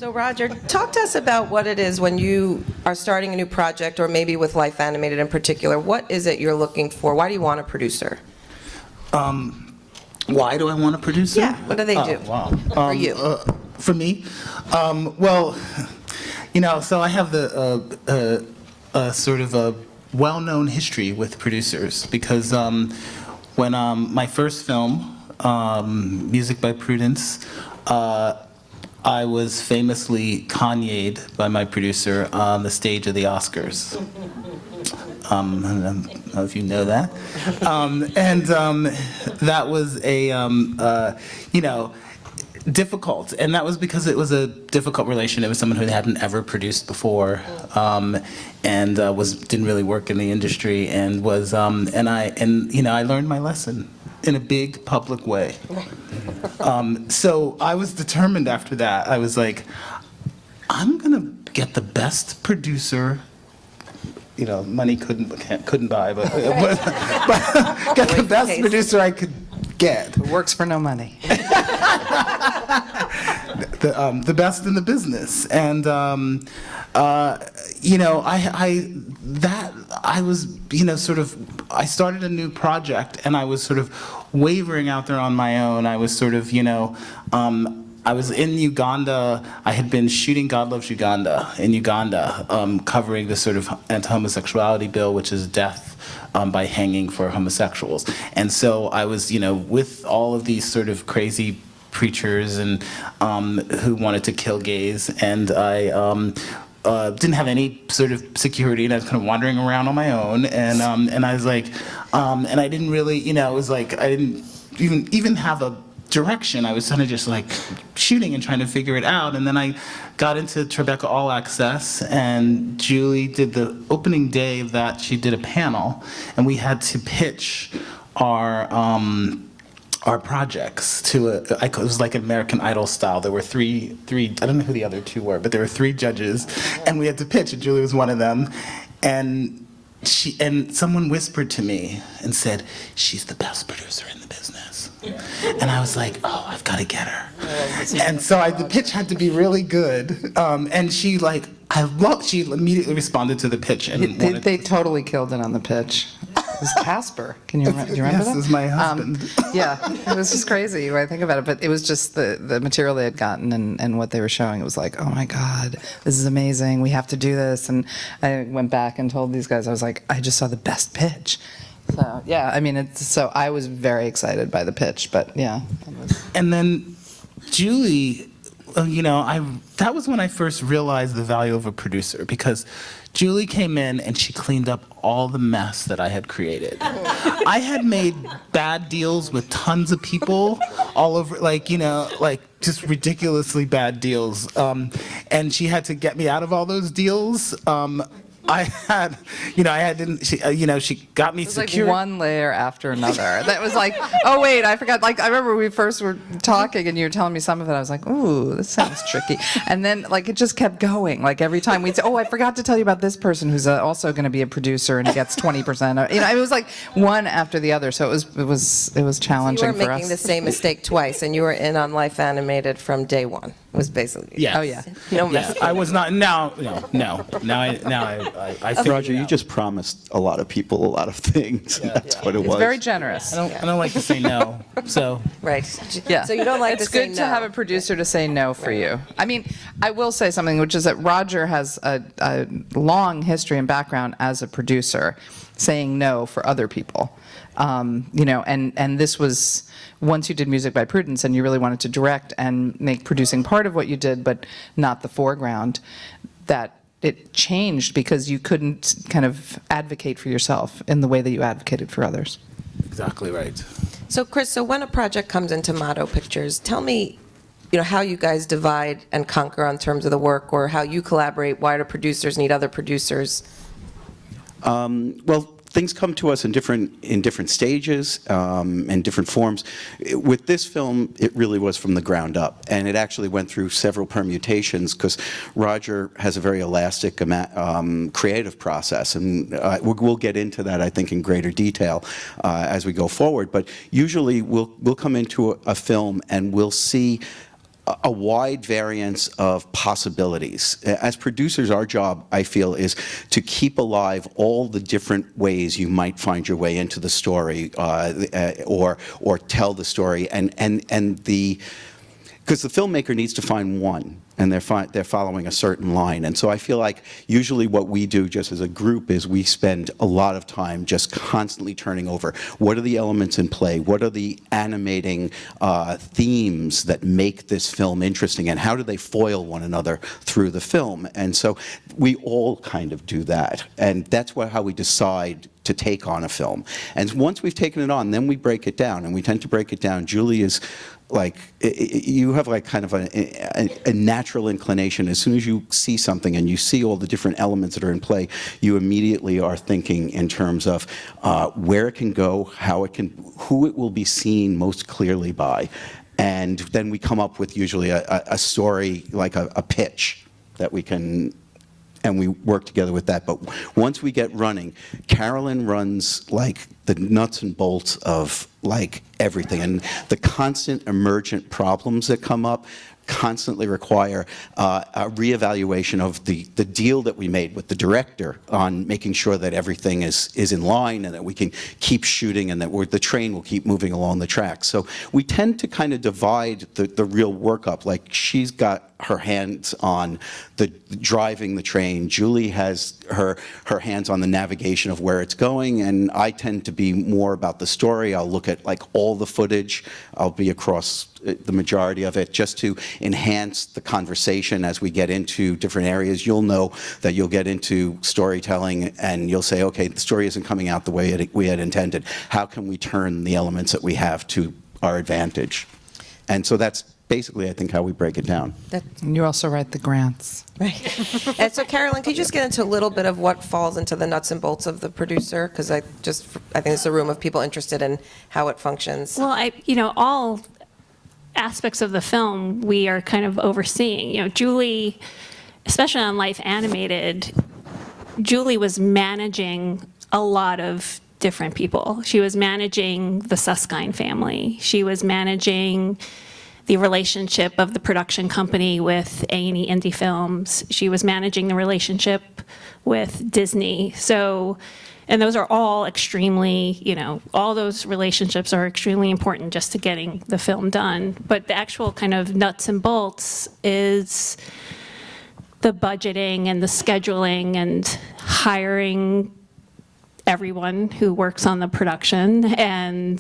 So Roger, talk to us about what it is when you are starting a new project, or maybe with Life Animated in particular. What is it you're looking for? Why do you want a producer? Why do I want a producer? Yeah, what do they do? Wow. For you. For me? Well, so I have the sort of a well-known history with producers because when my first film, Music by Prudence, I was famously Kanye'd by my producer on the stage of the Oscars. I don't know if you know that. That was difficult. And that was because it was a difficult relation. It was someone who hadn't ever produced before, and didn't really work in the industry, and was I learned my lesson in a big public way. So I was determined after that. I was like, I'm gonna get the best producer. Money couldn't buy, but get the best producer I could get. It works for no money. The best in the business, and I started a new project, and I was sort of wavering out there on my own. I was sort of I was in Uganda. I had been shooting God Loves Uganda in Uganda, covering the sort of anti-homosexuality bill, which is death by hanging for homosexuals. And so I was, with all of these sort of crazy preachers and who wanted to kill gays, and I didn't have any sort of security, and I was kind of wandering around on my own, and I was like, and I didn't really, it was like I didn't even have a direction. I was kind of just like shooting and trying to figure it out, and then I got into Tribeca All Access, and Julie did the opening day of that. She did a panel, and we had to pitch our projects to it was like American Idol style. There were three, I don't know who the other two were, but there were 3 judges, and we had to pitch, and Julie was one of them, and someone whispered to me and said, "She's the best producer in the business." And I was like, "Oh, I've got to get her." And so the pitch had to be really good, and she immediately responded to the pitch. And They totally killed it on the pitch. It was Casper. Do you remember yes, that? This is my husband. Yeah, it was just crazy when I think about it. But it was just the material they had gotten and what they were showing. It was like, oh my God, this is amazing. We have to do this. And I went back and told these guys, I was like, I just saw the best pitch. So yeah, I mean, so I was very excited by the pitch. But yeah. And then Julie, that was when I first realized the value of a producer, because Julie came in and she cleaned up all the mess that I had created. I had made bad deals with tons of people all over, just ridiculously bad deals. And she had to get me out of all those deals. She got me It was secure. like one layer after another. That was like, oh wait, I forgot. Like I remember we first were talking and you were telling me some of it. I was like, ooh, this sounds tricky. And then it just kept going. Like every time we'd say, oh, I forgot to tell you about this person who's also going to be a producer and he gets 20%. It was like one after the other. So it was challenging for us. You were making the same mistake twice, and you were in on Life Animated from day one. It was basically Yes. Oh yeah. No mess. I was not. No. Now I think Roger, you just promised a lot of people a lot of things. That's what it was. It's very generous. I don't like to say no. So Right. Yeah. So you don't like it's to say good no. to have a producer to say no for you. I mean, I will say something, which is that Roger has a long history and background as a producer, saying no for other people. And this was once you did Music by Prudence and you really wanted to direct and make producing part of what you did, but not the foreground, that it changed because you couldn't kind of advocate for yourself in the way that you advocated for others. exactly right. So Chris, when a project comes into Motto Pictures, tell me, how you guys divide and conquer on terms of the work, or how you collaborate. Why do producers need other producers? Well, things come to us in different stages and different forms. With this film, it really was from the ground up, and it actually went through several permutations because Roger has a very elastic creative process, and we'll get into that, I think, in greater detail as we go forward. But usually, we'll come into a film and we'll see a wide variance of possibilities. As producers, our job, I feel, is to keep alive all the different ways you might find your way into the story, or tell the story, because the filmmaker needs to find one, and they're following a certain line. And so I feel like usually what we do just as a group is we spend a lot of time just constantly turning over what are the elements in play, what are the animating themes that make this film interesting, and how do they foil one another through the film. And so we all kind of do that, and that's how we decide to take on a film. And once we've taken it on, then we break it down, and we tend to break it down. Julie is like, you have like kind of a natural inclination. As soon as you see something and you see all the different elements that are in play, you immediately are thinking in terms of where it can go, who it will be seen most clearly by. And then we come up with usually a story, like a pitch that we can, and we work together with that. But once we get running, Carolyn runs like the nuts and bolts of like everything, and the constant emergent problems that come up constantly require a reevaluation of the deal that we made with the director on making sure that everything is in line and that we can keep shooting and that the train will keep moving along the track. So we tend to kind of divide the real work up. Like, she's got her hands on the driving the train. Julie has her hands on the navigation of where it's going, and I tend to be more about the story. I'll look at like all the footage. I'll be across the majority of it just to enhance the conversation as we get into different areas. You'll know that you'll get into storytelling and you'll say, okay, the story isn't coming out the way we had intended. How can we turn the elements that we have to our advantage? And so that's basically, I think, how we break it down. And you also write the grants. Right. And so, Carolyn, could you just get into a little bit of what falls into the nuts and bolts of the producer? Because I think it's a room of people interested in how it functions. Well, all aspects of the film we are kind of overseeing. Julie, especially on Life Animated, Julie was managing a lot of different people. She was managing the Susskind family. She was managing the relationship of the production company with A&E Indie Films. She was managing the relationship with Disney. So, and those are all extremely, all those relationships are extremely important just to getting the film done. But the actual kind of nuts and bolts is the budgeting and the scheduling and hiring everyone who works on the production and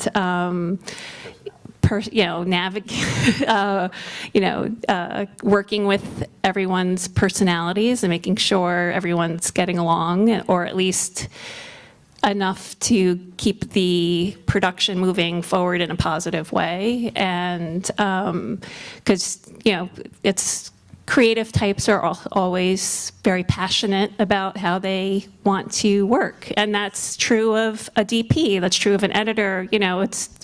working with everyone's personalities and making sure everyone's getting along, or at least enough to keep the production moving forward in a positive way. And because it's creative types are always very passionate about how they want to work, and that's true of a DP. That's true of an editor.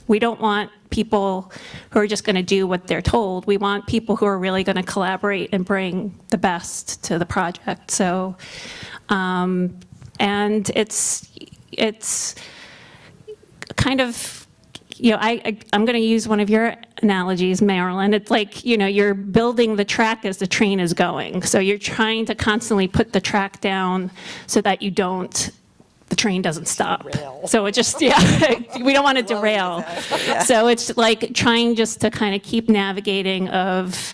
We don't want people who are just going to do what they're told. We want people who are really going to collaborate and bring the best to the project. So, and it's kind of, I'm going to use one of your analogies, Marilyn. It's like, you're building the track as the train is going. So you're trying to constantly put the track down so that the train doesn't stop. So it just, we don't want to derail. So it's like trying just to kind of keep navigating of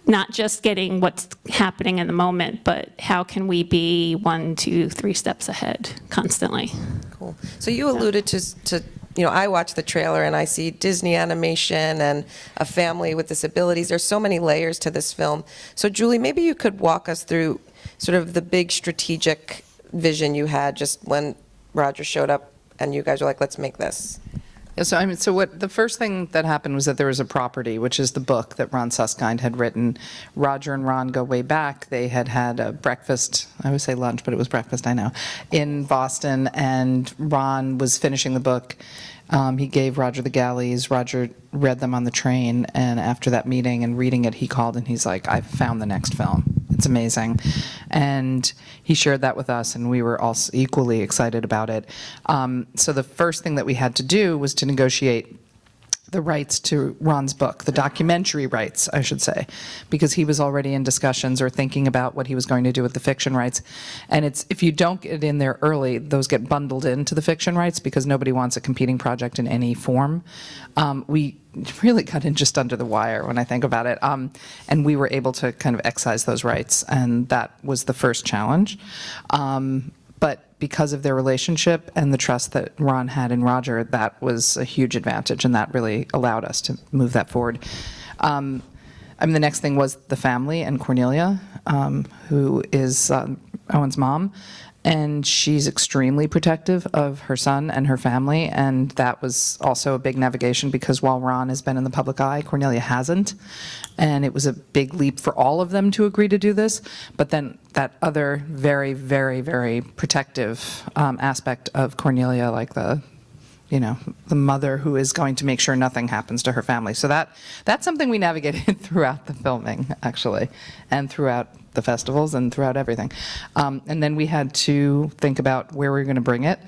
not just getting what's happening in the moment, but how can we be 1, 2, 3 steps ahead constantly. Cool. So you alluded to I watch the trailer and I see Disney animation and a family with disabilities. There's so many layers to this film. So Julie, maybe you could walk us through sort of the big strategic vision you had just when Roger showed up and you guys were like, let's make this. Yeah, so what the first thing that happened was that there was a property, which is the book that Ron Suskind had written. Roger and Ron go way back. They had a breakfast, I would say lunch, but it was breakfast, I know, in Boston, and Ron was finishing the book. He gave Roger the galleys. Roger read them on the train, and after that meeting and reading it, he called and he's like, I've found the next film. It's amazing. And he shared that with us, and we were all equally excited about it. So the first thing that we had to do was to negotiate the rights to Ron's book, the documentary rights, I should say, because he was already in discussions or thinking about what he was going to do with the fiction rights. And it's, if you don't get in there early, those get bundled into the fiction rights because nobody wants a competing project in any form. We really got in just under the wire when I think about it. And we were able to kind of excise those rights, and that was the first challenge. But because of their relationship and the trust that Ron had in Roger, that was a huge advantage, and that really allowed us to move that forward. I mean, the next thing was the family and Cornelia, who is Owen's mom, and she's extremely protective of her son and her family, and that was also a big navigation because while Ron has been in the public eye, Cornelia hasn't, and it was a big leap for all of them to agree to do this. But then that other very, very, very protective aspect of Cornelia, like the mother who is going to make sure nothing happens to her family. So that's something we navigated throughout the filming, actually, and throughout the festivals and throughout everything. And then we had to think about where we were going to bring it.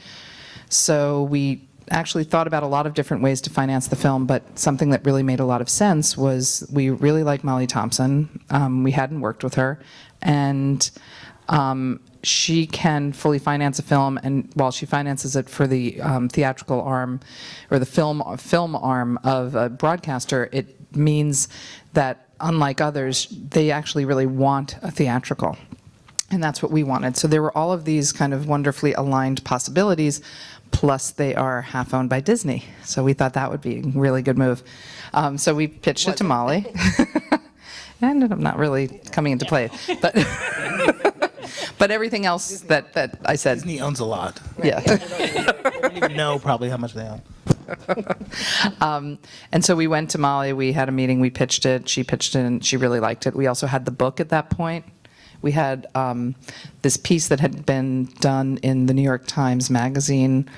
So we actually thought about a lot of different ways to finance the film, but something that really made a lot of sense was we really like Molly Thompson. We hadn't worked with her, and she can fully finance a film, and while she finances it for the theatrical arm or the film arm of a broadcaster, it means that unlike others, they actually really want a theatrical. And that's what we wanted. So there were all of these kind of wonderfully aligned possibilities, plus they are half owned by Disney. So we thought that would be a really good move. So we pitched it to Molly. It ended up not really coming into play. But but everything else that I said. Disney owns a lot. Yeah. I don't even know probably how much they own. And so we went to Molly, we had a meeting, we pitched it, she pitched it, and she really liked it. We also had the book at that point. We had this piece that had been done in the New York Times Magazine,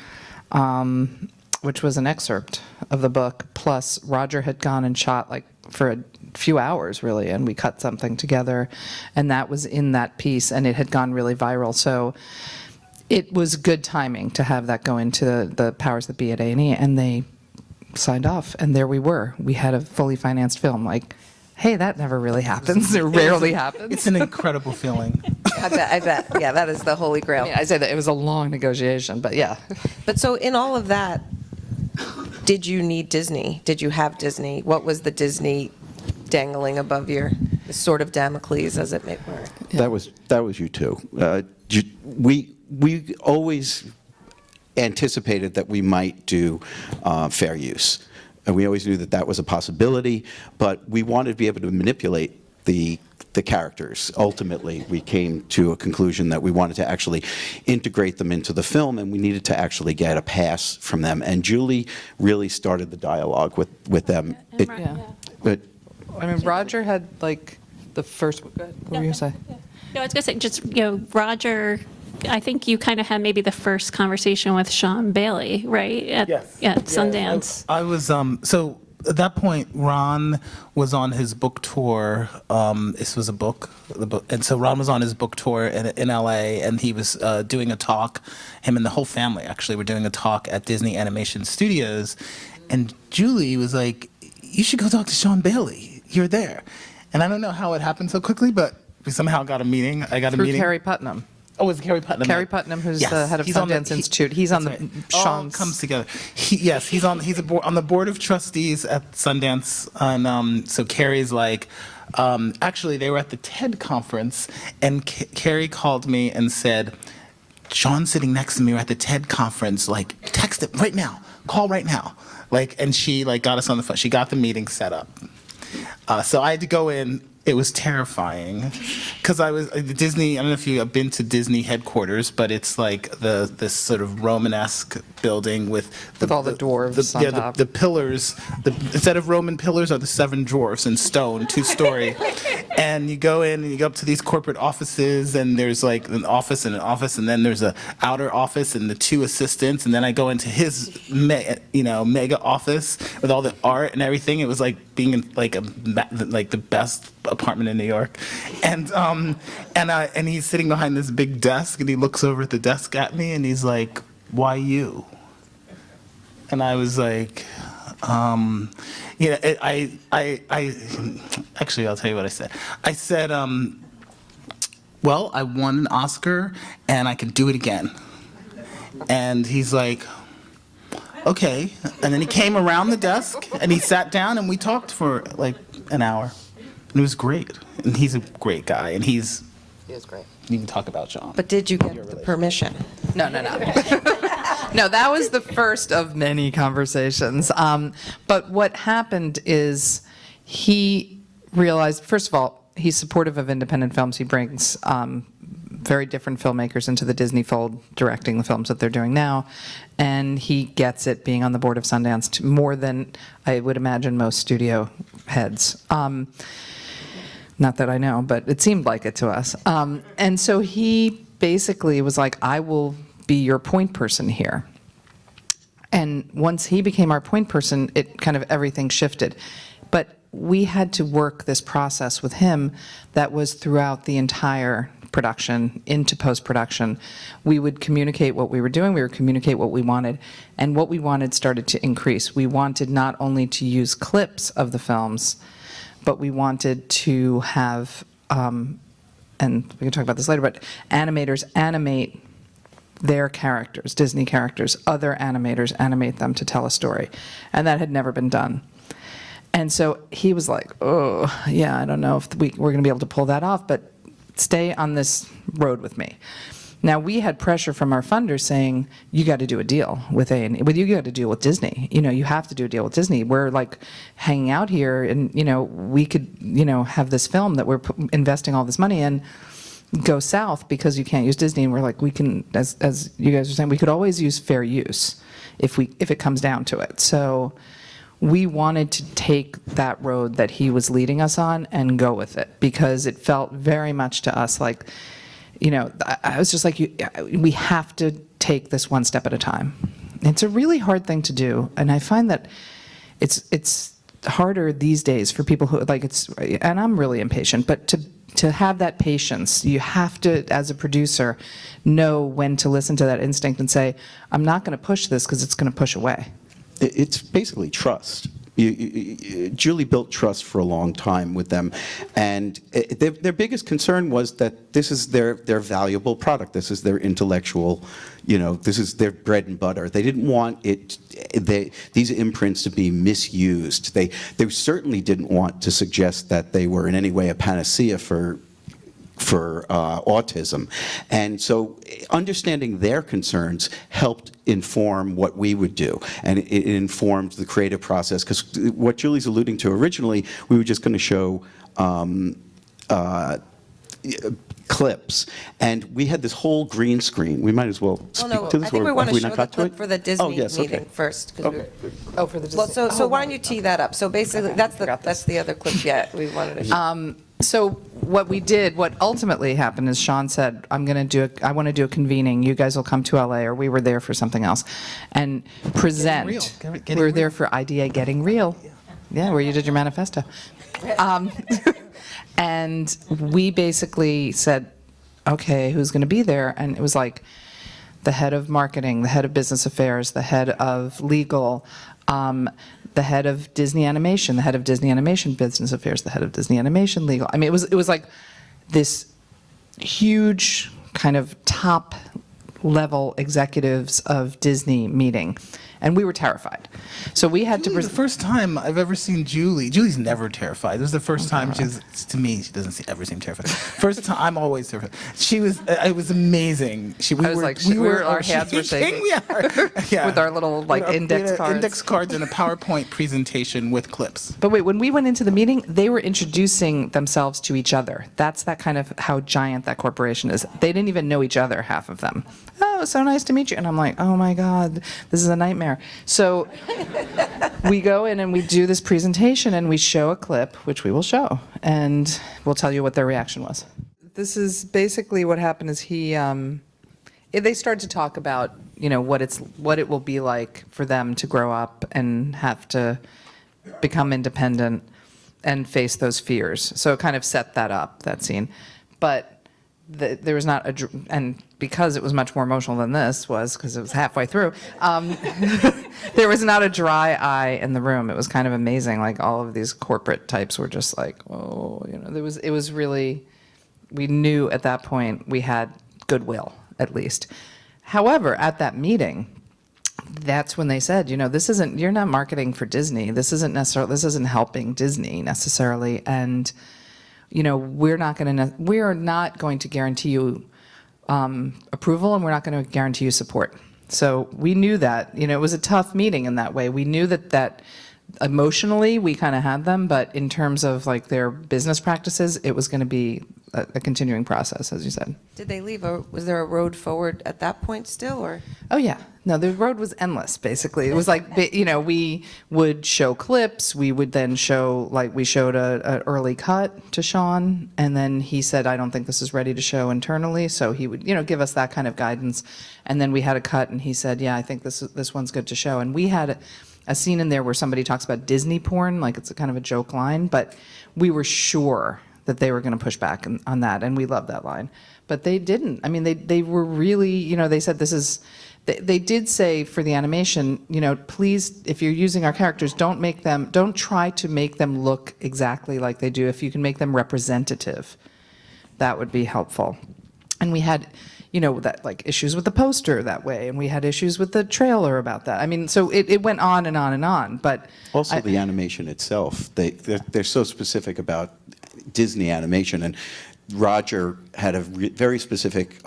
which was an excerpt of the book, plus Roger had gone and shot like for a few hours, really, and we cut something together, and that was in that piece, and it had gone really viral. So it was good timing to have that go into the powers that be at A&E, and they signed off, and there we were. We had a fully financed film. Like, hey, that never really happens. It rarely happens. It's an incredible feeling. I bet. Yeah, that is the holy grail. I mean, I say that it was a long negotiation, but yeah. But so in all of that, did you need Disney? Did you have Disney? What was the Disney dangling above your sort of Damocles, as it may were? That was you too. We always anticipated that we might do fair use. And we always knew that that was a possibility, but we wanted to be able to manipulate the characters. Ultimately, we came to a conclusion that we wanted to actually integrate them into the film, and we needed to actually get a pass from them. And Julie really started the dialogue with them. But I mean, Roger had like the first. Go ahead. What were you gonna say? No, I was going to say, just, Roger, I think you kind of had maybe the first conversation with Sean Bailey, right? At Sundance. I was, so at that point, Ron was on his book tour. This was the book. And so Ron was on his book tour in LA, and he was doing a talk. Him and the whole family, actually, were doing a talk at Disney Animation Studios. And Julie was like, you should go talk to Sean Bailey. You're there. And I don't know how it happened so quickly, but we somehow got a meeting. I got a Through meeting. Carrie Putnam. Oh, it's Carrie Putnam. Carrie Putnam, who's Yes, the head of he's on Sundance Institute. He's on that's the right. All Sean's. comes together. He's on the board of trustees at Sundance, and so Carrie's like, actually they were at the TED conference, and Carrie called me and said, Sean's sitting next to me. We're at the TED conference. Like, text him right now. Call right now. Like, and she like got us on the phone. She got the meeting set up. So I had to go in. It was terrifying because I was Disney. I don't know if you have been to Disney headquarters, but it's like this sort of Romanesque building with all the dwarves on top. The pillars. Instead of Roman pillars are the 7 dwarfs in stone, 2-story. And you go in and you go up to these corporate offices, and there's like an office, and then there's a outer office and the 2 assistants, and then I go into his mega office with all the art and everything. It was like being in like the best apartment in New York, and he's sitting behind this big desk, and he looks over at the desk at me, and he's like, "Why you?" And I was like, Actually, I'll tell you what I said. I said, well, I won an Oscar and I can do it again. And he's like, okay. And then he came around the desk and he sat down and we talked for like an hour. And it was great. And he's a great guy. And he is great. You can talk about Sean. But did you get the permission? No. No, that was the first of many conversations. But what happened is he realized, first of all, he's supportive of independent films. He brings very different filmmakers into the Disney fold, directing the films that they're doing now. And he gets it, being on the board of Sundance, more than I would imagine most studio heads. Not that I know, but it seemed like it to us. And so he basically was like, I will be your point person here. And once he became our point person, it kind of everything shifted. But we had to work this process with him that was throughout the entire production into post-production. We would communicate what we were doing, we would communicate what we wanted, and what we wanted started to increase. We wanted not only to use clips of the films, but we wanted to have, and we can talk about this later, but animators animate their characters, Disney characters, other animators animate them to tell a story. And that had never been done. And so he was like, oh, yeah, I don't know if we're going to be able to pull that off, but stay on this road with me. Now, we had pressure from our funders saying, you got to do a deal with A&E, you got to deal with Disney. You know, you have to do a deal with Disney. We're like hanging out here and, you know, we could, you know, have this film that we're investing all this money in go south because you can't use Disney. And we're like, we can, as you guys are saying, we could always use fair use if it comes down to it. So we wanted to take that road that he was leading us on and go with it because it felt very much to us like, you know, I was just like, we have to take this one step at a time. It's a really hard thing to do, and I find that it's harder these days for people who like it's. And I'm really impatient, but to have that patience, you have to, as a producer, know when to listen to that instinct and say, I'm not going to push this because it's going to push away. It's basically trust. Julie built trust for a long time with them, and their biggest concern was that this is their valuable product. This is their intellectual, you know, this is their bread and butter. They didn't want these imprints to be misused. They certainly didn't want to suggest that they were in any way a panacea for autism. And so understanding their concerns helped inform what we would do. And it informed the creative process, because what Julie's alluding to originally, we were just going to show clips, and we had this whole green screen. We might as well speak to this. I think we want to show the clip it? for the Disney yes, meeting okay. first. Okay. Oh, for the Disney. Well, so why don't you tee that up? So basically, that's the other clip. Yeah, we wanted to show. So what we did, what ultimately happened is Sean said, I want to do a convening. You guys will come to LA, or we were there for something else, and present. We were there for Idea Getting Real. Yeah, where you did your manifesto. And we basically said, okay, who's going to be there? And it was like the head of marketing, the head of business affairs, the head of legal, the head of Disney Animation, the head of Disney Animation Business Affairs, the head of Disney Animation Legal. I mean, it was like this huge kind of top level executives of Disney meeting, and we were terrified. So we had The first time I've ever seen Julie. Julie's never terrified. This was the first time to me, she doesn't ever seem terrified. First time, I'm always terrified. She was, it was amazing. Our hands were shaking. Yeah. With our little index cards. Index cards and a PowerPoint presentation with clips. But wait, when we went into the meeting, they were introducing themselves to each other. That's that kind of how giant that corporation is. They didn't even know each other, half of them. Oh, so nice to meet you. And I'm like, oh my God, this is a nightmare. So we go in and we do this presentation and we show a clip, which we will show, and we'll tell you what their reaction was. This is basically what happened is they started to talk about, you know, what it will be like for them to grow up and have to become independent and face those fears. So it kind of set that up, that scene. But there was not and because it was much more emotional than this was, because it was halfway through, there was not a dry eye in the room. It was kind of amazing. Like, all of these corporate types were just like, oh, it was really, we knew at that point we had goodwill, at least. However, at that meeting, that's when they said, you're not marketing for Disney. This isn't helping Disney necessarily. And, we are not going to guarantee you approval, and we're not going to guarantee you support. So we knew that, it was a tough meeting in that way. We knew that emotionally we kind of had them, but in terms of like their business practices, it was going to be a continuing process, as you said. Did they leave? Was there a road forward at that point still, or? Oh yeah, no, the road was endless. Basically, it was like, we would show clips. We would then show, like, we showed an early cut to Sean, and then he said, "I don't think this is ready to show internally." So he would, give us that kind of guidance, and then we had a cut, and he said, "Yeah, I think this one's good to show." And we had a scene in there where somebody talks about Disney porn, like it's a kind of a joke line, but we were sure that they were going to push back on that, and we loved that line. But they didn't. I mean, they were really, they said this is, they did say for the animation, please, if you're using our characters, don't try to make them look exactly like they do. If you can make them representative, that would be helpful. And we had, that, like, issues with the poster that way, and we had issues with the trailer about that. I mean, so it went on and on and on, but. Also, the animation itself, they're so specific about Disney animation, and Roger had a very specific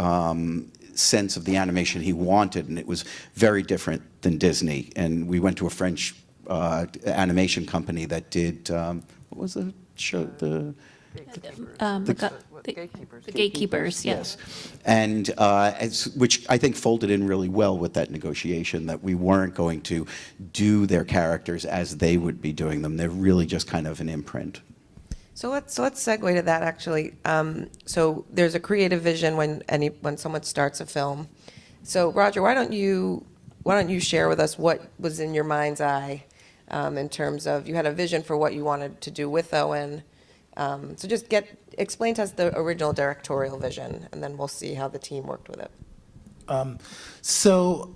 sense of the animation he wanted, and it was very different than Disney. And we went to a French animation company that did, what was the show? The Gatekeepers, yes. And which I think folded in really well with that negotiation, that we weren't going to do their characters as they would be doing them. They're really just kind of an imprint. So let's segue to that, actually. So there's a creative vision when someone starts a film. So Roger, why don't you share with us what was in your mind's eye in terms of, you had a vision for what you wanted to do with Owen. So just explain to us the original directorial vision, and then we'll see how the team worked with it. So,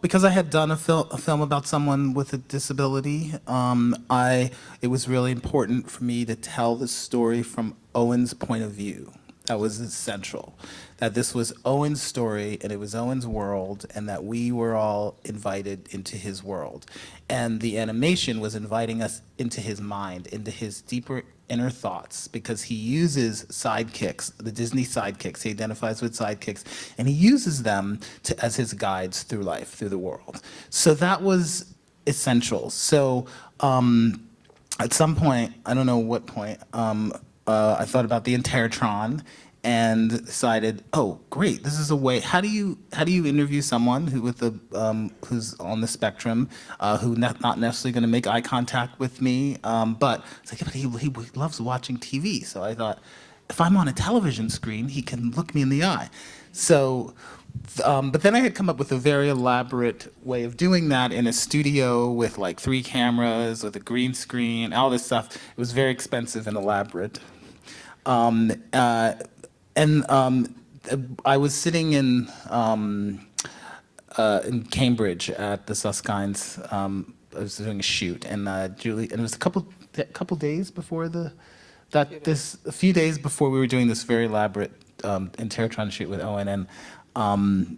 because I had done a film about someone with a disability, it was really important for me to tell the story from Owen's point of view. That was essential. That this was Owen's story, and it was Owen's world, and that we were all invited into his world. And the animation was inviting us into his mind, into his deeper inner thoughts, because he uses sidekicks, the Disney sidekicks. He identifies with sidekicks, and he uses them as his guides through life, through the world. So that was essential. So at some point, I don't know what point, I thought about the Intertron and decided, oh, great, this is a way. How do you interview someone who's on the spectrum, who's not necessarily going to make eye contact with me, but it's like, but he loves watching TV. So I thought, if I'm on a television screen, he can look me in the eye. So, but then I had come up with a very elaborate way of doing that in a studio with like 3 cameras, with a green screen, all this stuff. It was very expensive and elaborate. I was sitting in Cambridge at the Suskinds. I was doing a shoot, and Julie, and it was a couple days before a few days before we were doing this very elaborate Intertron shoot with Owen, and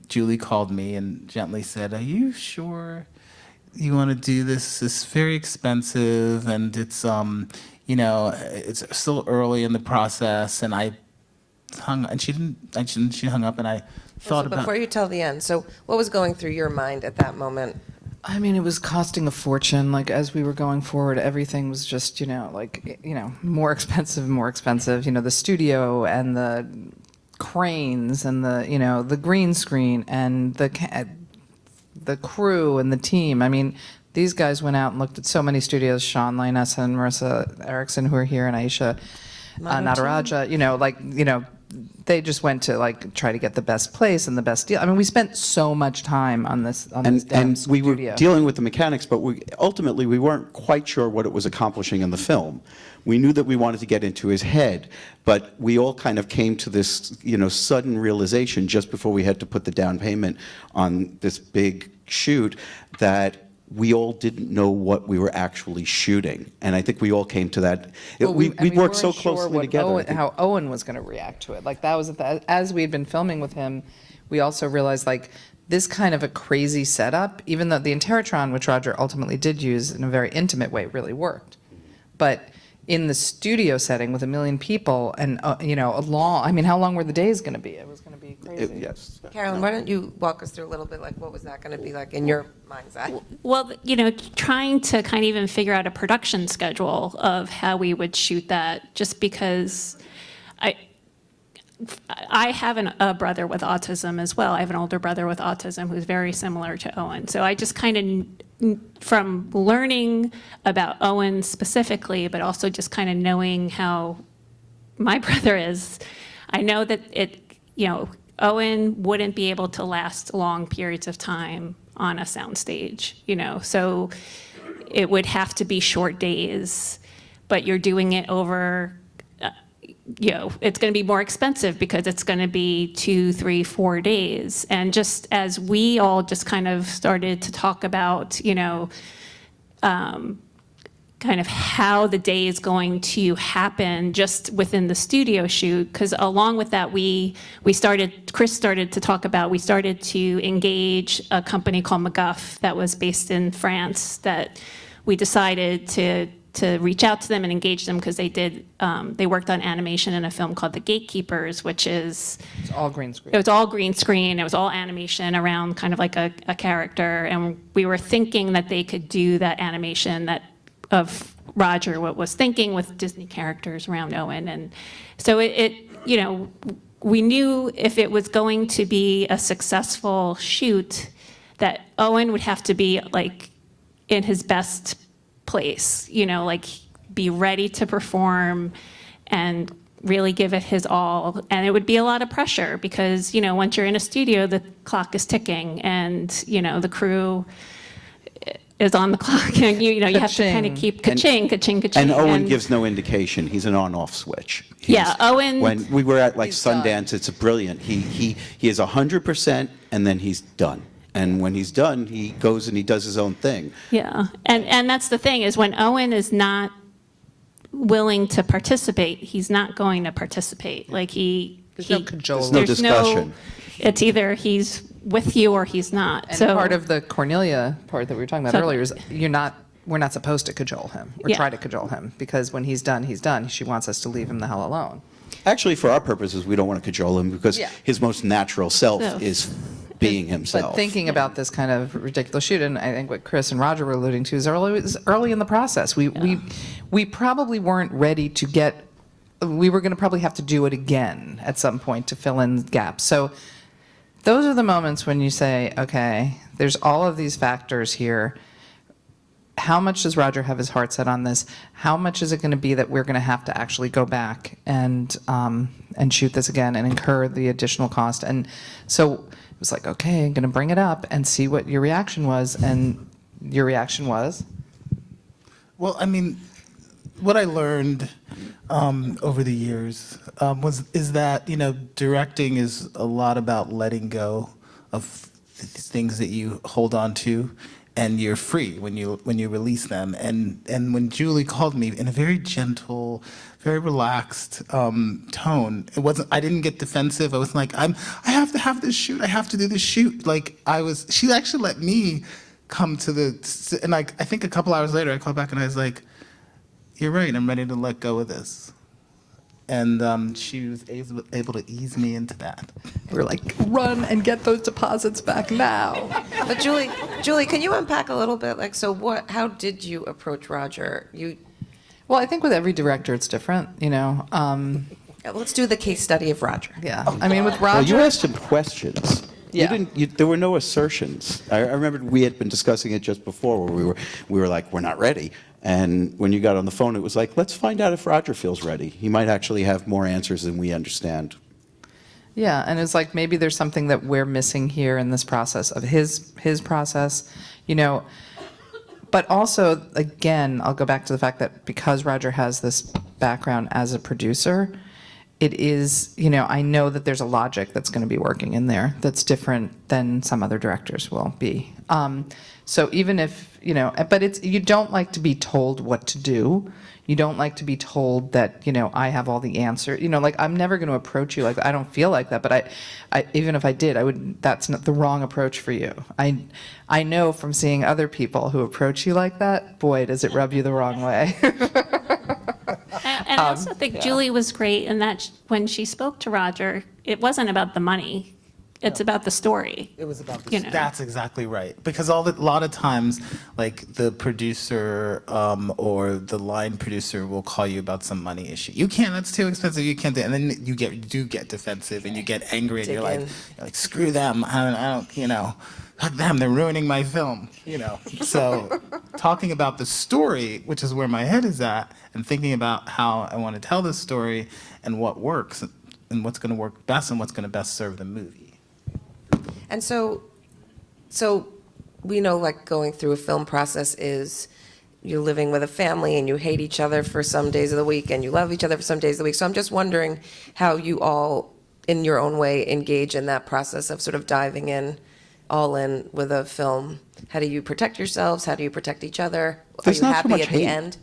Julie called me and gently said, "Are you sure you want to do this? It's very expensive, and it's it's still early in the process." And I hung, and she hung up, and I thought about. Before you tell the end, so what was going through your mind at that moment? I mean, it was costing a fortune. Like, as we were going forward, everything was just, more expensive and more expensive. The studio and the cranes and the green screen and the crew and the team. I mean, these guys went out and looked at so many studios, Sean Lioness and Marissa Erickson, who are here, and Aisha Nataraja, they just went to like try to get the best place and the best deal. I mean, we spent so much time on this And damn we were studio. dealing with the mechanics, but ultimately we weren't quite sure what it was accomplishing in the film. We knew that we wanted to get into his head, but we all kind of came to this, sudden realization just before we had to put the down payment on this big shoot that we all didn't know what we were actually shooting. And I think we all came to that. Well, we and worked so weren't sure closely what together. I think. How Owen was going to react to it. Like that was as we had been filming with him, we also realized like this kind of a crazy setup, even though the Interrotron, which Roger ultimately did use in a very intimate way, really worked. But in the studio setting with 1 million people and, how long were the days going to be? It was going to be crazy. Yes. Carolyn, why don't you walk us through a little bit, like, what was that going to be like in your mind's eye? Well, trying to kind of even figure out a production schedule of how we would shoot that, just because I have a brother with autism as well. I have an older brother with autism who's very similar to Owen. So I just kind of, from learning about Owen specifically, but also just kind of knowing how my brother is, I know that Owen wouldn't be able to last long periods of time on a soundstage, so it would have to be short days, but you're doing it over, it's going to be more expensive because it's going to be 2, 3, 4 days. And just as we all just kind of started to talk about, kind of how the day is going to happen just within the studio shoot, because along with that, Chris started to talk about, we started to engage a company called McGuff that was based in France, that we decided to reach out to them and engage them because they worked on animation in a film called The Gatekeepers, which is... It's all green screen. It was all green screen. It was all animation around kind of like a character. And we were thinking that they could do that animation of Roger what was thinking with Disney characters around Owen. And so we knew if it was going to be a successful shoot that Owen would have to be like in his best place, like be ready to perform and really give it his all. And it would be a lot of pressure because, once you're in a studio, the clock is ticking and, the crew is on the clock. And, you have to kind of keep ka-ching, ka-ching, ka-ching. And Owen gives no indication. He's an on-off switch. Owen... When we were at Sundance, it's brilliant. He is 100% and then he's done. And when he's done, he goes and he does his own thing. Yeah, and that's the thing, is when Owen is not willing to participate, he's not going to participate. Like There's no cajoling. There's no discussion. It's either he's with you or he's not. And so part of the Cornelia part that we were talking about earlier is we're not supposed to cajole him or try to cajole him, because when he's done, he's done. She wants us to leave him the hell alone. Actually, for our purposes, we don't want to cajole him because his most natural self is being himself. But thinking about this kind of ridiculous shoot, and I think what Chris and Roger were alluding to is early in the process. We probably weren't ready to get. We were going to probably have to do it again at some point to fill in gaps. So those are the moments when you say, okay, there's all of these factors here. How much does Roger have his heart set on this? How much is it going to be that we're going to have to actually go back and shoot this again and incur the additional cost? And so it was like, okay, I'm going to bring it up and see what your reaction was. And your reaction was? Well, I mean, what I learned over the years is that directing is a lot about letting go of things that you hold on to, and you're free when you release them. And when Julie called me in a very gentle, very relaxed tone, I didn't get defensive. I was like, I have to have this shoot. I have to do this shoot. Like she actually let me come to and I think a couple hours later I called back and I was like, you're right, I'm ready to let go of this. And she was able to ease me into that. We were like, run and get those deposits back now. But Julie, can you unpack a little bit? Like, so how did you approach Roger? Well, I think with every director it's different, Let's do the case study of Roger. Yeah, I mean with Roger. Well, you asked him questions. Yeah. There were no assertions. I remember we had been discussing it just before, where we were like, we're not ready. And when you got on the phone, it was like, let's find out if Roger feels ready. He might actually have more answers than we understand. Yeah, and it's like maybe there's something that we're missing here in this process of his process, you know. But also, again, I'll go back to the fact that because Roger has this background as a producer, it is, you know, I know that there's a logic that's going to be working in there that's different than some other directors will be. So even if, you know, but it's, you don't like to be told what to do. You don't like to be told that, you know, I have all the answers. You know, like, I'm never going to approach you like that. I don't feel like that, but I even if I did, I would, that's not the wrong approach for you. I know from seeing other people who approach you like that, boy, does it rub you the wrong way. And I also think Julie was great in that when she spoke to Roger, it wasn't about the money. It's about the story. It was about You know. That's exactly right. Because a lot of times, like the producer or the line producer will call you about some money issue. You can't. That's too expensive. You can't do it. And then you do get defensive and you get angry and Dig you're in. like, screw them. I don't. You know, fuck them. They're ruining my film. You know. So talking about the story, which is where my head is at, and thinking about how I want to tell this story and what works and what's going to work best and what's going to best serve the movie. And so we know, like, going through a film process is you're living with a family and you hate each other for some days of the week and you love each other for some days of the week. So I'm just wondering how you all, in your own way, engage in that process of sort of diving in, all in with a film. How do you protect yourselves? How do you protect each other? There's Are you not so happy much at the hate. end?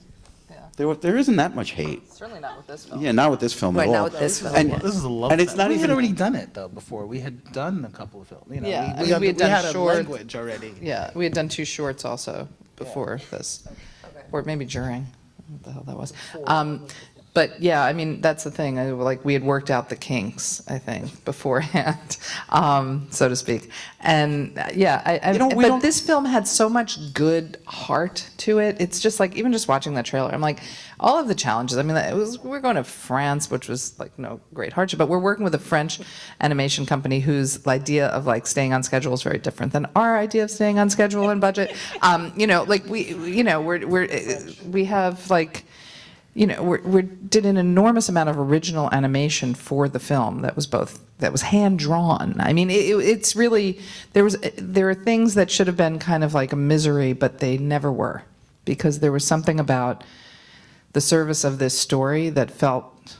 There isn't that much hate. Certainly not with this film. Yeah, not with this film Right, at all. not with this film, And, yeah. This is a love and it's fest. not We had even already done it though before. We had done a couple of films. You know, Yeah, I we, mean, we had done had a short- language already. Yeah, we had done 2 shorts also before this, or maybe during, what the hell that was. But yeah, I mean, that's the thing. Like, we had worked out the kinks, I think, beforehand, so to speak. And yeah, You know, we but don't- this film had so much good heart to it. It's just like, even just watching that trailer, I'm like, all of the challenges. I mean, we're going to France, which was like no great hardship, but we're working with a French animation company whose idea of like staying on schedule is very different than our idea of staying on schedule and budget. You know, like we have like, you know, we did an enormous amount of original animation for the film that was hand drawn. I mean, it's really, there are things that should have been kind of like a misery, but they never were, because there was something about the service of this story that felt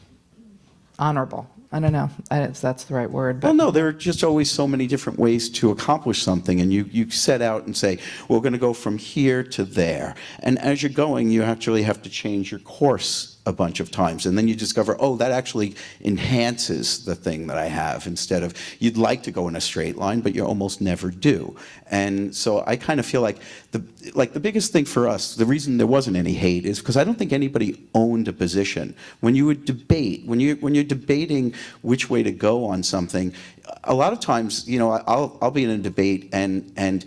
honorable. I don't know if that's the right word. But well, no, there are just always so many different ways to accomplish something, and you set out and say, we're going to go from here to there. And as you're going, you actually have to change your course a bunch of times, and then you discover, oh, that actually enhances the thing that I have, instead of, you'd like to go in a straight line, but you almost never do. And so I kind of feel like the biggest thing for us, the reason there wasn't any hate, is because I don't think anybody owned a position. When you would debate, when you're debating which way to go on something, a lot of times, you know, I'll be in a debate and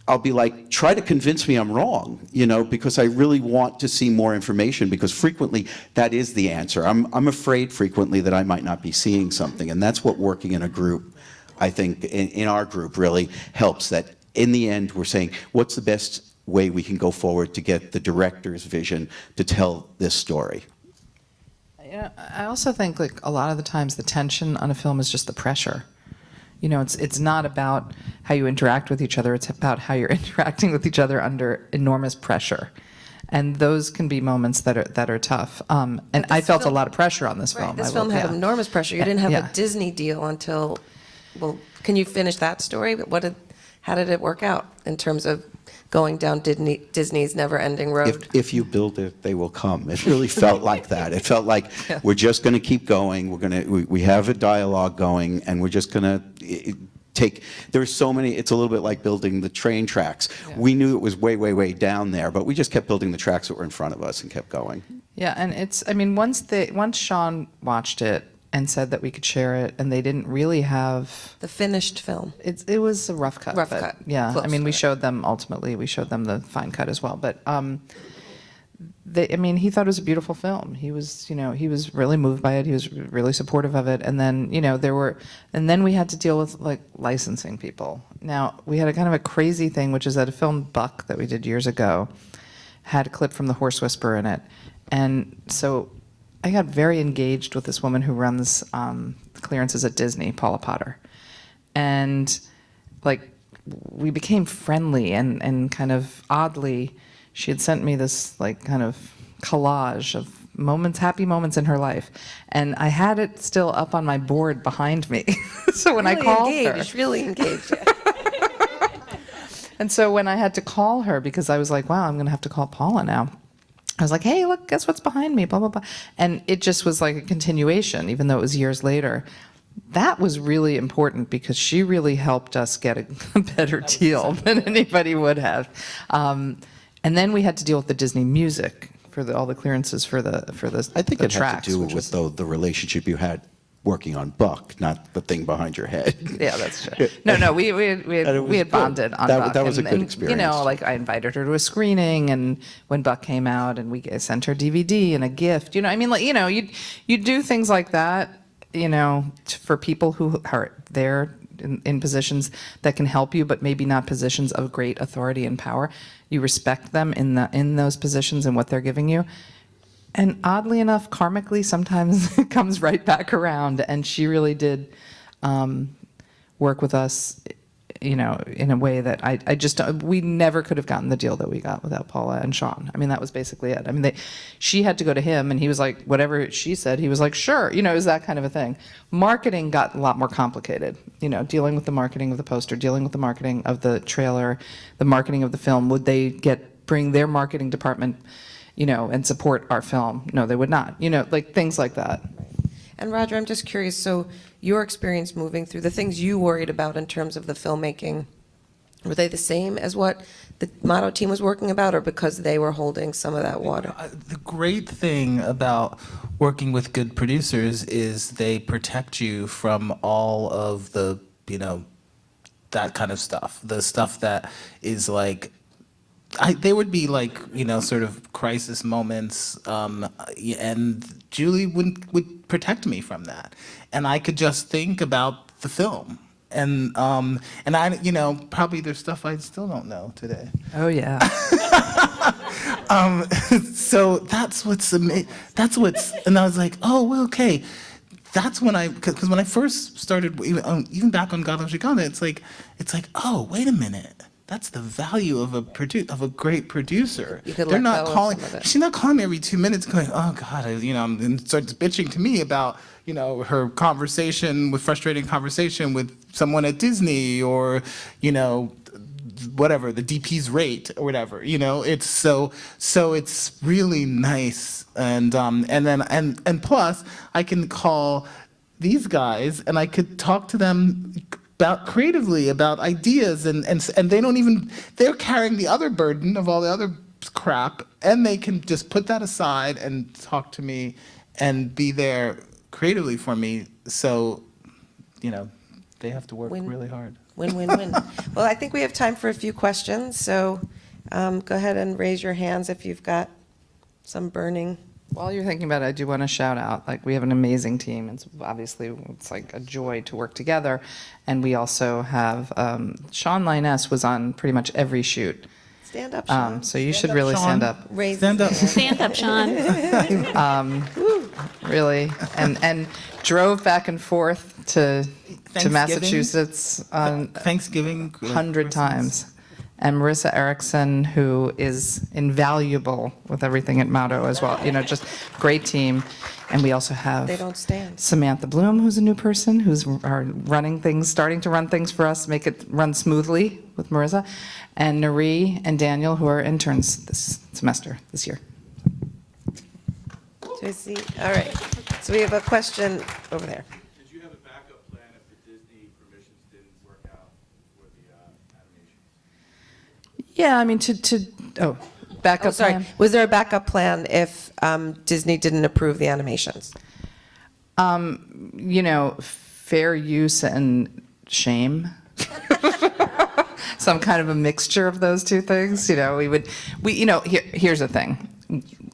I'll be like, try to convince me I'm wrong, you know, because I really want to see more information, because frequently that is the answer. I'm afraid frequently that I might not be seeing something, and that's what working in a group, I think, in our group really helps, that in the end we're saying, what's the best way we can go forward to get the director's vision to tell this story? you know, I also think like a lot of the times the tension on a film is just the pressure. You know, it's not about how you interact with each other. It's about how you're interacting with each other under enormous pressure, and those can be moments that are tough. And I felt a lot of pressure on this Right, film. this I film will- had yeah. enormous pressure. You didn't have Yeah. a Disney deal until, well, can you finish that story? How did it work out in terms of going down Disney's never-ending road? If you build it, they will come. It really felt like that. It felt like we're just going to keep going. We have a dialogue going, and we're just going to take. There's so many. It's a little bit like building the train tracks. Yeah. We knew it was way, way, way down there, but we just kept building the tracks that were in front of us and kept going. Yeah, and it's. I mean, once Sean watched it and said that we could share it, and they didn't really have. The finished film. It was a rough cut. Rough but cut. Yeah, Close I mean, to we it. showed them the fine cut as well. But he thought it was a beautiful film. He was really moved by it. He was really supportive of it. And then, then we had to deal with like licensing people. Now we had a kind of a crazy thing, which is that a film Buck that we did years ago had a clip from The Horse Whisperer in it, and so I got very engaged with this woman who runs clearances at Disney, Paula Potter. And like we became friendly and kind of oddly, she had sent me this like kind of collage of moments, happy moments in her life. And I had it still up on my board behind me. So when I called her. Really engaged. Yeah. And so when I had to call her, because I was like, wow, I'm going to have to call Paula now. I was like, hey, look, guess what's behind me, blah, blah, blah. And it just was like a continuation, even though it was years later. That was really important because she really helped us get a better deal than anybody would have. And then we had to deal with the Disney music for all the clearances for the I think the it had tracks, to do which with was- the relationship you had working on Buck, not the thing behind your head. Yeah, that's true. No, we And it had was bonded good. on That- Buck. that was a good You know, experience. like I invited her to a screening, and when Buck came out, and we sent her DVD and a gift. You know, I mean, like you do things like that. You know, for people who are there in positions that can help you, but maybe not positions of great authority and power. You respect them in those positions and what they're giving you. And oddly enough, karmically, sometimes it comes right back around. And she really did work with us, you know, in a way that I just, we never could have gotten the deal that we got without Paula and Sean. I mean, that was basically it. I mean, she had to go to him, and he was like, whatever she said, he was like, sure. You know, it was that kind of a thing. Marketing got a lot more complicated, you know, dealing with the marketing of the poster, dealing with the marketing of the trailer, the marketing of the film. Would they bring their marketing department, you know, and support our film? No, they would not. You know, like things like that. And Roger, I'm just curious, so your experience moving through the things you worried about in terms of the filmmaking, were they the same as what the Motto team was working about, or because they were holding some of that water? The great thing about working with good producers is they protect you from all of the, you know, that kind of stuff. The stuff that is like, they would be like, you know, sort of crisis moments, and Julie would protect me from that, and I could just think about the film, and I, you know, probably there's stuff I still don't know today. Oh, yeah. So that's what's and I was like, oh, well, okay. That's when because when I first started, even back on God Loves Uganda, it's like, oh, wait a minute. That's the value of a great producer. You could They're let not go of calling. some of it. She's not calling me every 2 minutes, going, "Oh God," and starts bitching to me about, you know, her frustrating conversation with someone at Disney, or, you know, whatever the DP's rate or whatever. You know, it's so it's really nice, and plus I can call these guys and I could talk to them creatively about ideas, and they don't even, they're carrying the other burden of all the other crap, and they can just put that aside and talk to me and be there creatively for me. So, you know, they have to work really hard. Win, win, win. Well, I think we have time for a few questions, so go ahead and raise your hands if you've got some burning. While you're thinking about it, I do want to shout out, like, we have an amazing team. It's like a joy to work together. And we also have, Sean Liness was on pretty much every shoot. Stand up, Sean. So you should up, really Sean. stand up. Stand up. Stand up, Sean. Really. And drove back and forth to Thanksgiving. Massachusetts on Thanksgiving. 100 times. And Marissa Erickson, who is invaluable with everything at Motto as well. You know, just great team. And we also have They don't stand. Samantha Bloom, who's a new person, who's starting to run things for us, make it run smoothly with Marissa. And Nari and Daniel, who are interns this year. Josie, all right. So we have a question over there. Did you have a backup plan if the Disney permissions didn't work out for the animations? Yeah, I mean, backup Oh, sorry. plan. Was there a backup plan if Disney didn't approve the animations? You know, fair use and shame. Some kind of a mixture of those two things. You know, here's the thing.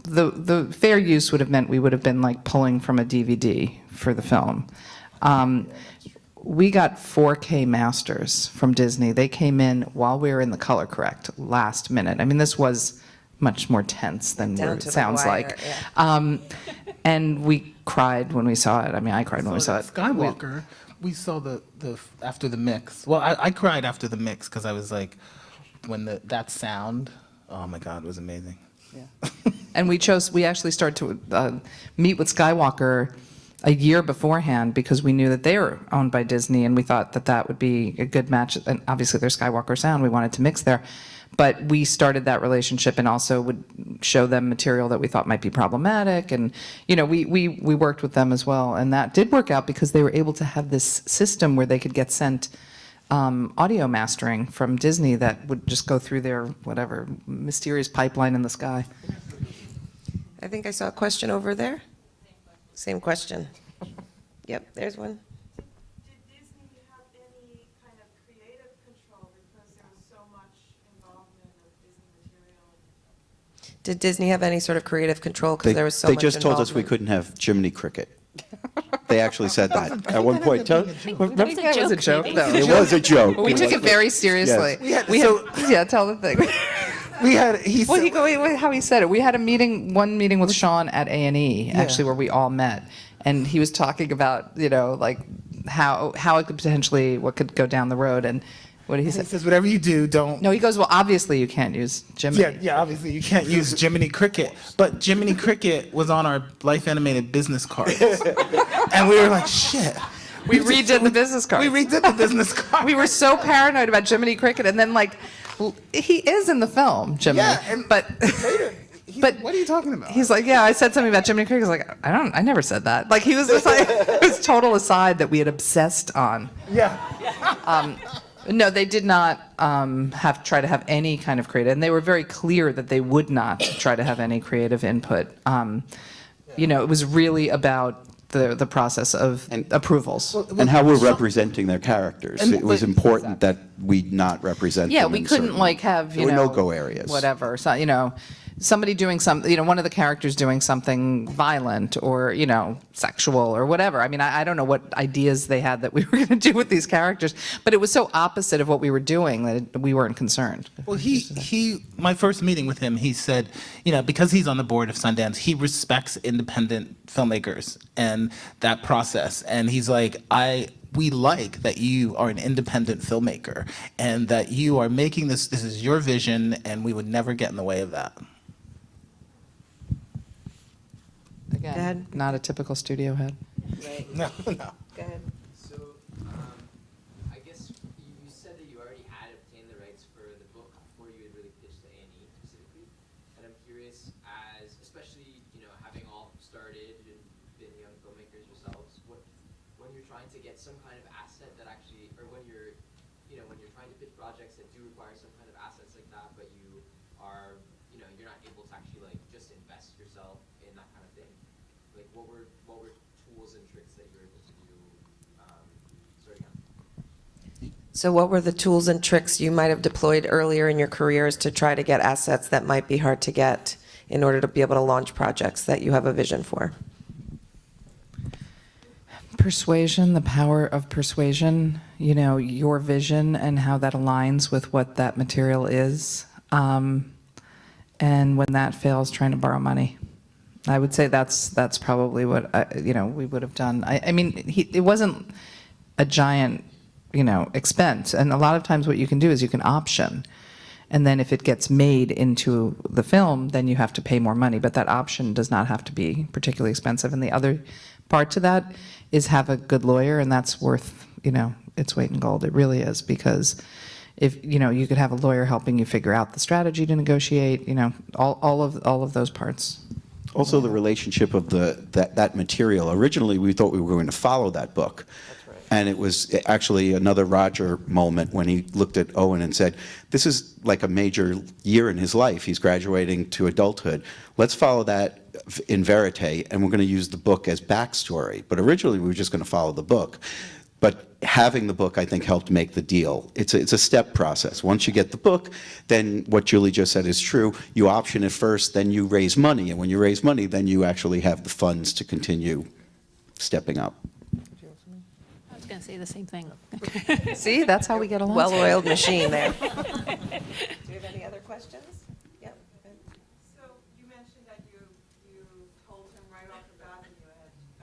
The fair use would have meant we would have been like pulling from a DVD for the film. We got 4K masters from Disney. They came in while we were in the color correct, last minute. I mean, this was much more tense than Down it to the sounds wire, like. yeah. And we cried when we saw it. I mean, I cried when we saw it. Skywalker, we saw the after the mix. Well, I cried after the mix because I was like, when that sound, oh my God, it was amazing. Yeah. And we actually started to meet with Skywalker a year beforehand because we knew that they were owned by Disney, and we thought that that would be a good match. And obviously, there's Skywalker sound. We wanted to mix there. But we started that relationship and also would show them material that we thought might be problematic. And, you know, we worked with them as well. And that did work out because they were able to have this system where they could get sent audio mastering from Disney that would just go through their, whatever, mysterious pipeline in the sky. I think I saw a question over there. Same question. Yep, there's one. Did Disney have any kind of creative control because there was so much involvement of Disney material? Did Disney have any sort of creative control because there was so They much just told us we involvement? couldn't have Jiminy Cricket. They actually said that at one point. I think that was a joke, though. It was a joke. But we took it very seriously. Yes. Yeah, tell the thing. We had How he said it. We had one meeting with Sean at A&E, actually, where we all met, and he was talking about, you know, like how it could potentially, what could go down the road, and what did he He say? says, whatever you do, don't. No, he goes, well, obviously you can't use Jiminy. Yeah, obviously you can't use Jiminy Cricket, but Jiminy Cricket was on our Life Animated business cards, and we were like, shit. We redid the business card. We redid the business card. We were so paranoid about Jiminy Cricket, and then like, he is in the film, Jiminy. Yeah, and but But what are you talking about? he's like, yeah, I said something about Jiminy Cricket. He's like, I never said that. Like he was just like, it was total aside that we had obsessed on. Yeah. No, they did not try to have any kind of creative, and they were very clear that they would not try to have any creative input. You know, it was really about the process of approvals. And how we're representing their characters. It was important that we not represent Yeah, them we in couldn't certain- like have, there you were know, no-go areas. whatever. So, you know, somebody doing something, you know, one of the characters doing something violent or, you know, sexual or whatever. I mean, I don't know what ideas they had that we were going to do with these characters, but it was so opposite of what we were doing that we weren't concerned. Well, my first meeting with him, he said, you know, because he's on the board of Sundance, he respects independent filmmakers and that process. And he's like, we like that you are an independent filmmaker and that you are making this is your vision, and we would never get in the way of that. Again, ahead. not a typical studio head. No. Go ahead. So, I guess you said that you already had obtained the rights for the book before you had really pitched to A&E specifically. And I'm curious, especially, you know, having all started and been young filmmakers yourselves, when you're trying to get some kind of asset that actually, or when you're trying to pitch projects that do require some kind of assets like that, but you are, you know, you're not able to actually like just invest yourself in that kind of thing. Like, what were tools and tricks that you were able to do starting out? So what were the tools and tricks you might have deployed earlier in your careers to try to get assets that might be hard to get in order to be able to launch projects that you have a vision for? Persuasion, the power of persuasion, you know, your vision and how that aligns with what that material is. And when that fails, trying to borrow money. I would say that's probably what, we would have done. I mean, it wasn't a giant, expense. And a lot of times what you can do is you can option. And then if it gets made into the film, then you have to pay more money. But that option does not have to be particularly expensive. And the other part to that is have a good lawyer, and that's worth, its weight in gold. It really is, because if, you could have a lawyer helping you figure out the strategy to negotiate, all of those parts. Also, the relationship of that material. Originally, we thought we were going to follow that book. That's right. And it was actually another Roger moment when he looked at Owen and said, this is like a major year in his life. He's graduating to adulthood. Let's follow that in verite, and we're going to use the book as backstory. But originally, we were just going to follow the book. But having the book, I think, helped make the deal. It's a step process. Once you get the book, then what Julie just said is true. You option it first, then you raise money. And when you raise money, then you actually have the funds to continue stepping up. I was going to say the same thing. See, that's how we get along. Well-oiled machine there. Do you have any other questions? Yep. So you mentioned that you told him right off the bat that you had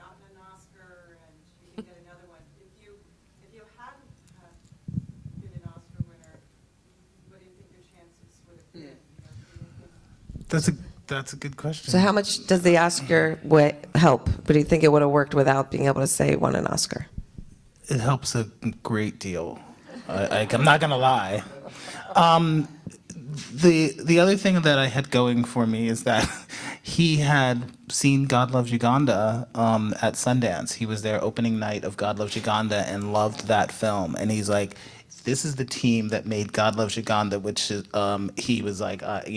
That's a good question. So how much does the Oscar help? But do you think it would have worked without being able to say it won an Oscar? It helps a great deal. I'm not gonna lie. The other thing that I had going for me is that he had seen God Loves Uganda at Sundance. He was there opening night of God Loves Uganda and loved that film. And he's like, "This is the team that made God Loves Uganda," which is he was like, I'm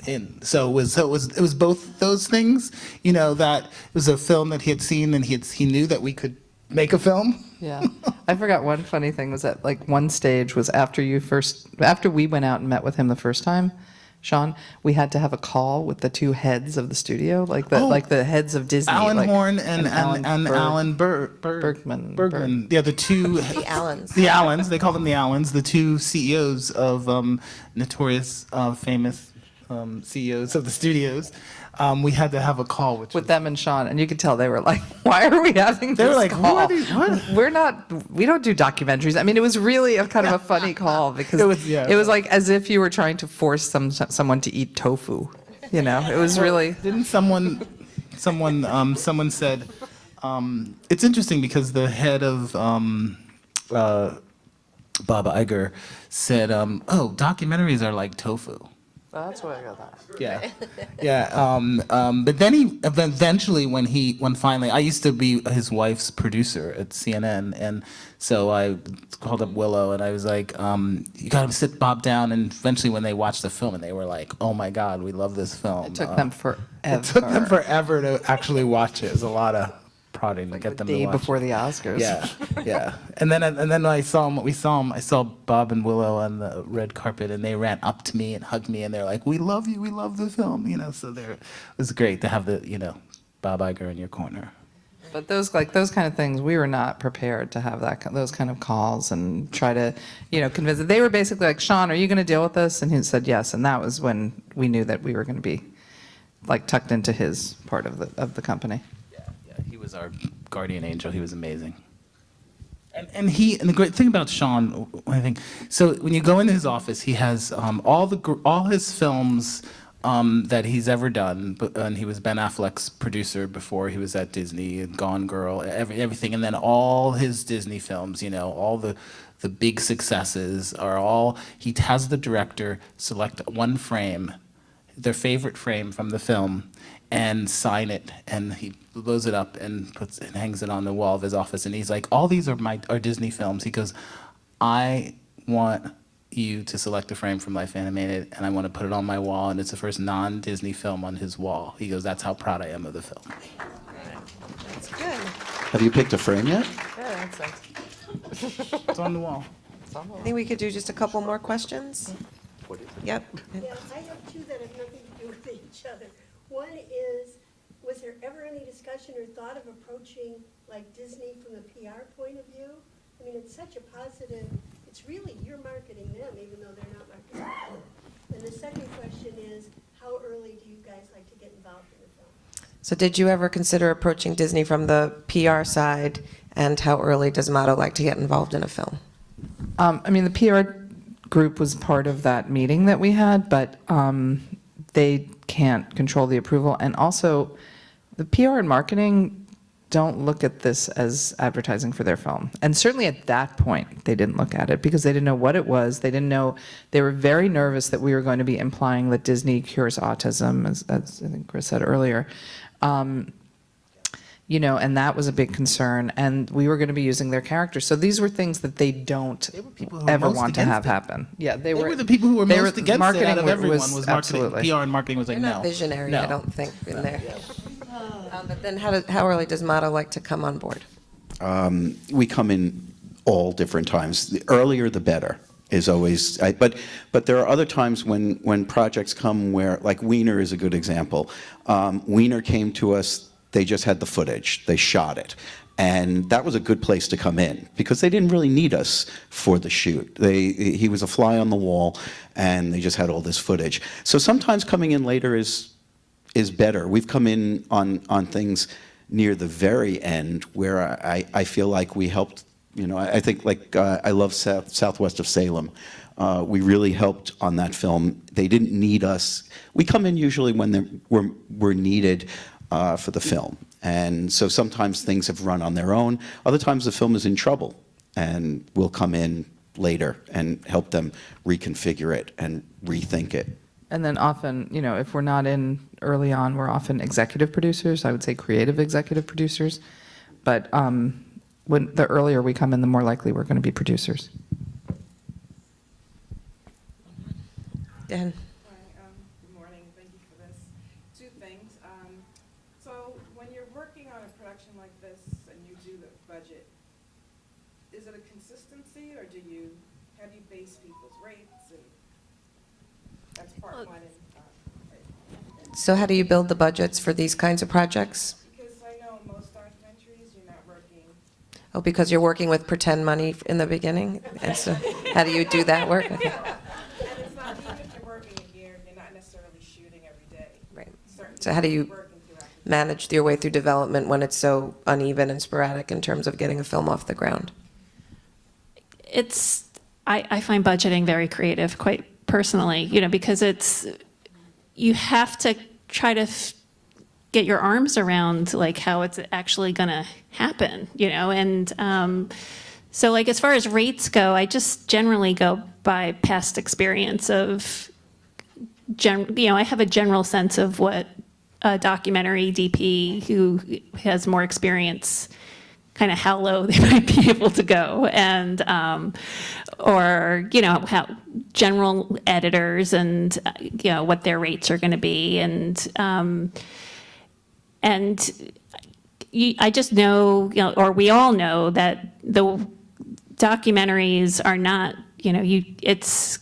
in. So it was both those things. That it was a film that he had seen, and he knew that we could make a film. Yeah. I forgot one funny thing was that like one stage was after we went out and met with him the first time, Sean, we had to have a call with the two heads of the studio, like the heads of Disney. Alan like, Horn and Alan Bergman. Bergman. Yeah, the two. The Allens. The Allens. They call them the Allens. The two CEOs of notorious, famous CEOs of the studios. We had to have a call With them and Sean, and you could tell they were like, "Why are we having this They were like, "Who call? are these? What?" We don't do documentaries." I mean, it was really a kind of a funny call because it was like as if you were trying to force someone to eat tofu. It was really. Didn't someone said, it's interesting because the head of Bob Iger said, "Oh, documentaries are like tofu." That's why I got that. Yeah. But then eventually when finally, I used to be his wife's producer at CNN, and so I called up Willow and I was like, "You got to sit Bob down." And eventually, when they watched the film, and they were like, "Oh my God, we love this film." It took them forever. It took them forever to actually watch it. It was a lot of prodding to get them to Day watch. before the Oscars. Yeah. And then I saw I saw Bob and Willow on the red carpet, and they ran up to me and hugged me, and they're like, "We love you, we love the film," So it was great to have Bob Iger in your corner. But those kind of things, we were not prepared to have those kind of calls and try to, convince them. They were basically like, "Sean, are you going to deal with this?" And he said yes, and that was when we knew that we were going to be, like, tucked into his part of the company. He was our guardian angel. He was amazing. And the great thing about Sean, I think, so when you go into his office, he has all his films that he's ever done. And he was Ben Affleck's producer before he was at Disney, Gone Girl, everything. And then all his Disney films, all the big successes are all. He has the director select one frame, their favorite frame from the film, and sign it, and he blows it up and hangs it on the wall of his office. And he's like, "All these are Disney films." He goes, "I want you to select a frame from Life Animated, and I want to put it on my wall, and it's the first non-Disney film on his wall." He goes, "That's how proud I am of the film." That's good. Have you picked a frame yet? Yeah, that's nice. It's on the wall. I think we could do just a couple more questions. Yep. Yeah, I have two that have nothing to do with each other. One is, was there ever any discussion or thought of approaching like Disney from the PR point of view? I mean, it's such a positive, it's really, you're marketing them even though they're not marketing you. And the second question is, how early do you guys like to get involved in the film? So did you ever consider approaching Disney from the PR side, and how early does Mato like to get involved in a film? I mean, the PR group was part of that meeting that we had, but they can't control the approval. And also, the PR and marketing don't look at this as advertising for their film. And certainly at that point, they didn't look at it because they didn't know what it was. They didn't know. They were very nervous that we were going to be implying that Disney cures autism, as I think Chris said earlier. And that was a big concern. And we were going to be using their characters. So these were things that they don't people who were ever most want to against have it. happen. Yeah, They were the people who were most against it out of everyone. Was marketing. absolutely. PR and marketing was like, They're no. not visionary, no. I don't think, in there. But then how early does Mato like to come on board? We come in all different times. The earlier, the better. Is always, but there are other times when projects come where, like Wiener is a good example. Wiener came to us. They just had the footage. They shot it. And that was a good place to come in because they didn't really need us for the shoot. He was a fly on the wall, and they just had all this footage. So sometimes coming in later is better. We've come in on things near the very end where I feel like we helped. I think I love Southwest of Salem. We really helped on that film. They didn't need us. We come in usually when we're needed for the film. And so sometimes things have run on their own. Other times the film is in trouble, and we'll come in later and help them reconfigure it and rethink it. And then often, if we're not in early on, we're often executive producers. I would say creative executive producers. But when the earlier we come in, the more likely we're going to be producers. Dan? Good morning, thank you for this. Two things. So when you're working on a production like this and you do the budget, is it a consistency or how do you base people's rates? And that's part one. So how do you build the budgets for these kinds of projects? Because I know most documentaries, you're not working. Oh, because you're working with pretend money in the beginning? And so how do you do that work? And it's not, even if you're working a year, you're not necessarily shooting every day. Right. Certain So how do you people are working throughout the manage your way through development when it's so uneven and sporadic in terms of getting a film off the ground? I find budgeting very creative, quite personally, because you have to try to get your arms around like how it's actually going to happen, and so like as far as rates go, I just generally go by past experience of, I have a general sense of what a documentary DP who has more experience, kind of how low they might be able to go, and or how general editors and what their rates are going to be, and I just know, or we all know that the documentaries are not, it's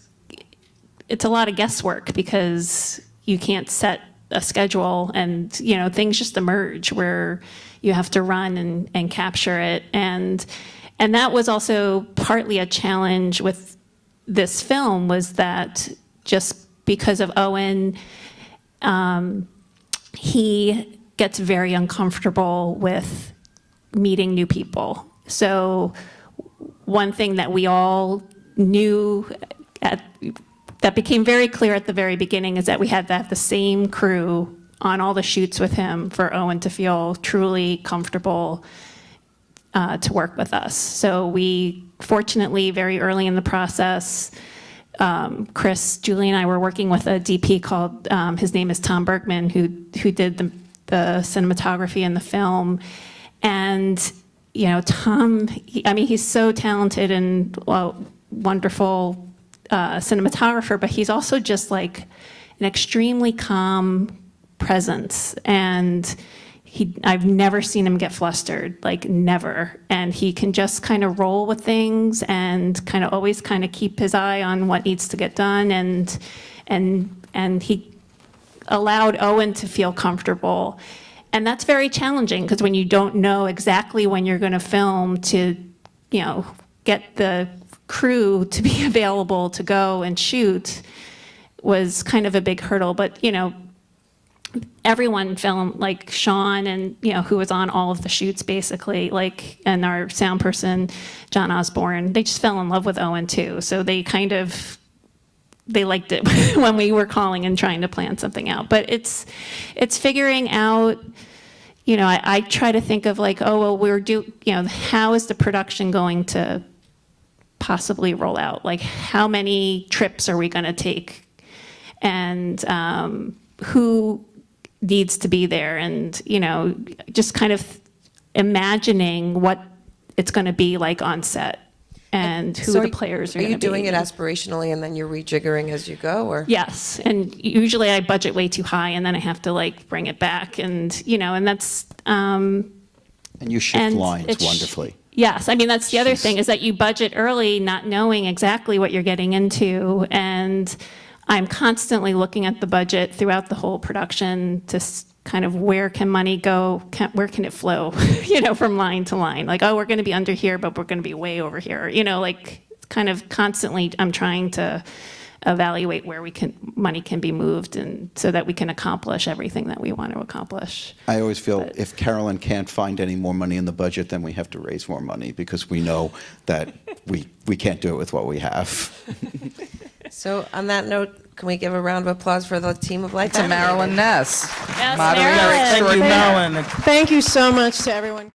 a lot of guesswork because you can't set a schedule, and things just emerge where you have to run and capture it, and that was also partly a challenge with this film, was that just because of Owen, he gets very uncomfortable with meeting new people. So one thing that we all knew that became very clear at the very beginning is that we had to have the same crew on all the shoots with him for Owen to feel truly comfortable to work with us. So we, fortunately, very early in the process, Chris, Julie, and I were working with a DP called, his name is Tom Bergman, who did the cinematography in the film. And, Tom, he's so talented and wonderful cinematographer, but he's also just like an extremely calm presence, and I've never seen him get flustered, like never. And he can just kind of roll with things and kind of always kind of keep his eye on what needs to get done, and he allowed Owen to feel comfortable. And that's very challenging because when you don't know exactly when you're going to film, to get the crew to be available to go and shoot was kind of a big hurdle. But everyone filmed, like Sean and who was on all of the shoots basically, and our sound person John Osborne, they just fell in love with Owen too. So they liked it when we were calling and trying to plan something out. But it's figuring out, I try to think of like, oh well, how is the production going to possibly roll out? Like how many trips are we going to take, and who needs to be there, and just kind of imagining what it's going to be like on set and who the players are going to be. Are you doing it aspirationally and then you're rejiggering as you go, or? Yes, and usually I budget way too high and then I have to bring it back, and and that's And you shift lines wonderfully. Yes, that's the other thing, is that you budget early not knowing exactly what you're getting into, and I'm constantly looking at the budget throughout the whole production to kind of where can money go, where can it flow, from line to line. Like, oh, we're going to be under here, but we're going to be way over here. Kind of constantly I'm trying to evaluate where we can money can be moved and so that we can accomplish everything that we want to accomplish. I always feel But- if Carolyn can't find any more money in the budget, then we have to raise more money because we know that we can't do it with what we have. So on that note, can we give a round of applause for the team of lights? To Marilyn Ness, Yes, moderator Marilyn. Thank you, extraordinaire. Marilyn. Thank you so much to everyone.